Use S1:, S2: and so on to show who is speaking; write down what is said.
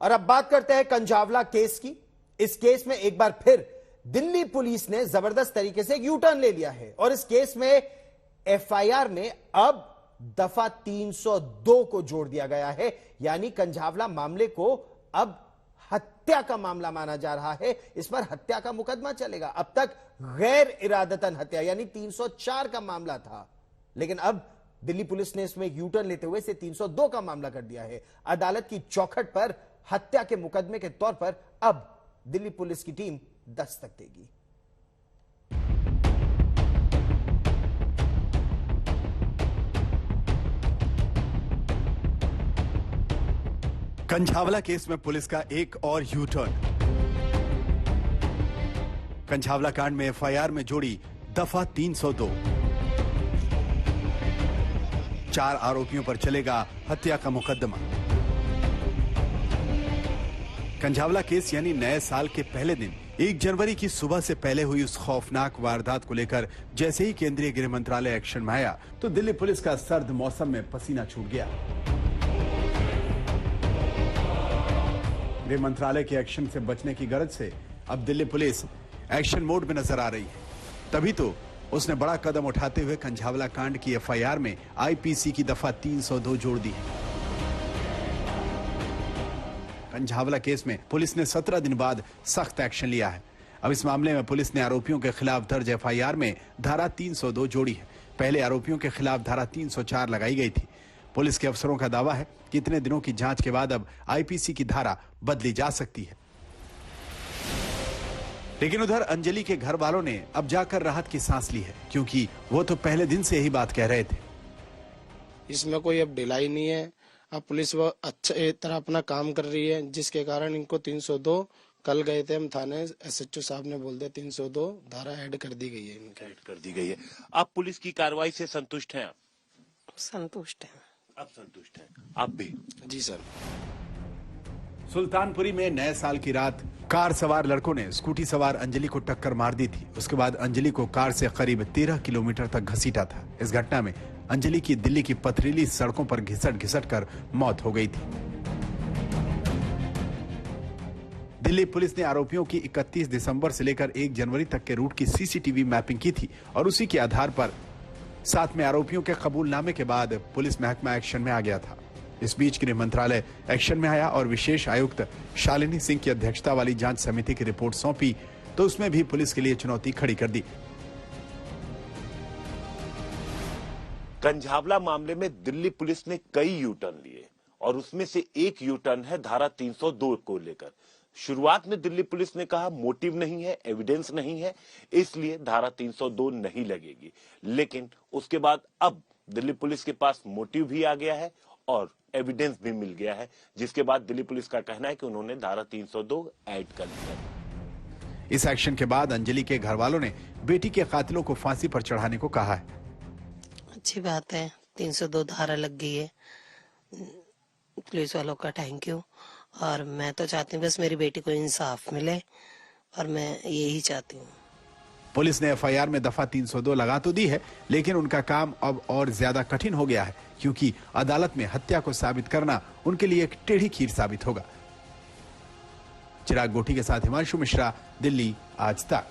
S1: और अब बात करते हैं कंझावला केस की। इस केस में एक बार फिर दिल्ली पुलिस ने जबरदस्त तरीके से एक यू टर्न ले लिया है और इस केस में एफआईआर में अब दफा 302 को जोड़ दिया गया है, यानी कंझावला मामले को अब हत्या का मामला माना जा रहा है। इस पर हत्या का मुकदमा चलेगा। अब तक गैर इरादतन हत्या यानी 304 का मामला था, लेकिन अब दिल्ली पुलिस ने इसमें यू टर्न लेते हुए इसे 302 का मामला कर दिया है। अदालत की चौखट पर हत्या के मुकदमे के तौर पर अब दिल्ली पुलिस की टीम दस्तक देगी।
S2: कंझावला केस में पुलिस का एक और यू टर्न। कंझावला कांड में एफआईआर में जोड़ी दफा 302। 4 आरोपियों पर चलेगा हत्या का मुकदमा। कंझावला केस यानी नए साल के पहले दिन 1 जनवरी की सुबह से पहले हुई उस खौफनाक वारदात को लेकर जैसे ही केंद्रीय गृह मंत्रालय एक्शन में आया तो दिल्ली पुलिस का सर्द मौसम में पसीना छूट गया। गृह मंत्रालय के एक्शन से बचने की गरज से अब दिल्ली पुलिस एक्शन मोड में नजर आ रही है। तभी तो उसने बड़ा कदम उठाते हुए कंझावला कांड की एफआईआर में आईपीसी की दफा 302 जोड़ दी है। कंझावला केस में पुलिस ने 17 दिन बाद सख्त एक्शन लिया है। अब इस मामले में पुलिस ने आरोपियों के खिलाफ दर्ज एफआईआर में धारा 302 जोड़ी है। पहले आरोपियों के खिलाफ धारा 304 लगाई गई थी। पुलिस के अफसरों का दावा है कि इतने दिनों की जांच के बाद अब आईपीसी की धारा बदली जा सकती है। लेकिन उधर अंजलि के घर वालों ने अब जाकर राहत की सांस ली है, क्योंकि वो तो पहले दिन से यही बात कह रहे थे।
S3: इसमें कोई अब ढिलाई नहीं है। अब पुलिस वो अच्छे तरह अपना काम कर रही है, जिसके कारण इनको 302 कल गए थे हम थाने, एसएचओ साहब ने बोल दिया 302 धारा ऐड कर दी गई है। इनका
S4: ऐड कर दी गई है। आप पुलिस की कार्रवाई से संतुष्ट हैं?
S3: संतुष्ट है।
S4: आप संतुष्ट हैं? आप भी?
S3: जी सर।
S2: सुल्तानपुरी में नए साल की रात कार सवार लड़कों ने स्कूटी सवार अंजलि को टक्कर मार दी थी। उसके बाद अंजलि को कार से करीब 13 किलोमीटर तक घसीटा था। इस घटना में अंजलि की दिल्ली की पथरीली सड़कों पर घिसट कर मौत हो गई थी। दिल्ली पुलिस ने आरोपियों की 31 दिसंबर से लेकर 1 जनवरी तक के रूट की सीसीटीवी मैपिंग की थी और उसी के आधार पर साथ में आरोपियों के कबूलनामे के बाद पुलिस महकमा एक्शन में आ गया था। इस बीच गृह मंत्रालय एक्शन में आया और विशेष आयुक्त शालिनी सिंह की अध्यक्षता वाली जांच समिति की रिपोर्ट सौंपी तो उसमें भी पुलिस के लिए चुनौती खड़ी कर दी।
S4: कंझावला मामले में दिल्ली पुलिस ने कई यू टर्न लिए और उसमें से एक यू टर्न है धारा 302 को लेकर। शुरुआत में दिल्ली पुलिस ने कहा मोटिव नहीं है, एविडेंस नहीं है, इसलिए धारा 302 नहीं लगेगी। लेकिन उसके बाद अब दिल्ली पुलिस के पास मोटिव भी आ गया है और एविडेंस भी मिल गया है, जिसके बाद दिल्ली पुलिस का कहना है कि उन्होंने धारा 302 ऐड कर दिया।
S2: इस एक्शन के बाद अंजलि के घर वालों ने बेटी के कातिलों को फांसी पर चढ़ाने को कहा है।
S5: अच्छी बात है, 302 धारा लग गई है। पुलिस वालों का थैंक यू। और मैं तो चाहती हूँ बस मेरी बेटी को इंसाफ मिले और मैं यही चाहती हूँ।
S2: पुलिस ने एफआईआर में दफा 302 लगा तो दी है, लेकिन उनका काम अब और ज्यादा कठिन हो गया है, क्योंकि अदालत में हत्या को साबित करना उनके लिए एक टेढ़ी खीर साबित होगा। चिराग गोटी के साथ हिमांशु मिश्रा, दिल्ली आज तक।